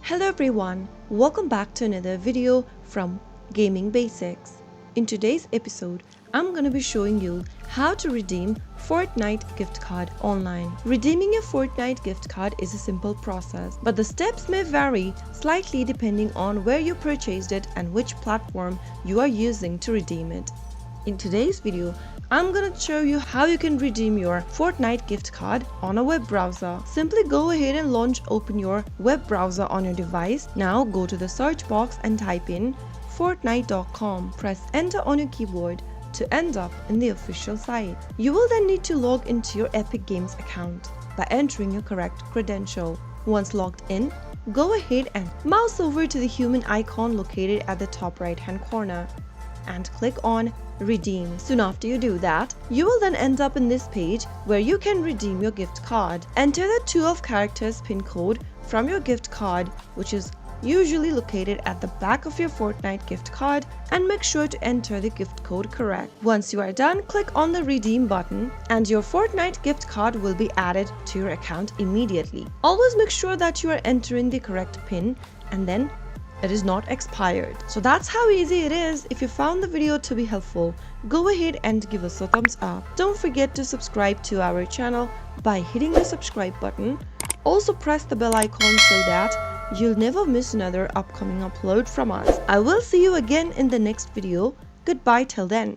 Hello everyone, welcome back to another video from Gaming Basics. In today's episode, I'm going to be showing you how to redeem Fortnite gift card online. Redeeming a Fortnite gift card is a simple process, but the steps may vary slightly depending on where you purchased it and which platform you are using to redeem it. In today's video, I'm gonna show you how you can redeem your Fortnite gift card on a web browser. Simply go ahead and open your web browser on your device. Now go to the search box and type in fortnite.com. Press enter on your keyboard to end up in the official site. You will then need to log into your Epic Games account by entering your correct credential. Once logged in, go ahead and mouse over to the human icon located at the top right hand corner and click on redeem. Soon after you do that, you will then end up in this page where you can redeem your gift card. Enter the 12 characters PIN code from your gift card, which is usually located at the back of your Fortnite gift card, and make sure to enter the gift code correct. Once you are done, click on the redeem button and your Fortnite gift card will be added to your account immediately. Always make sure that you are entering the correct PIN and then it is not expired. So that's how easy it is. If you found the video to be helpful, go ahead and give us a thumbs up. Don't forget to subscribe to our channel by hitting the subscribe button. Also press the bell icon so that you'll never miss another upcoming upload from us. I will see you again in the next video. Goodbye till then.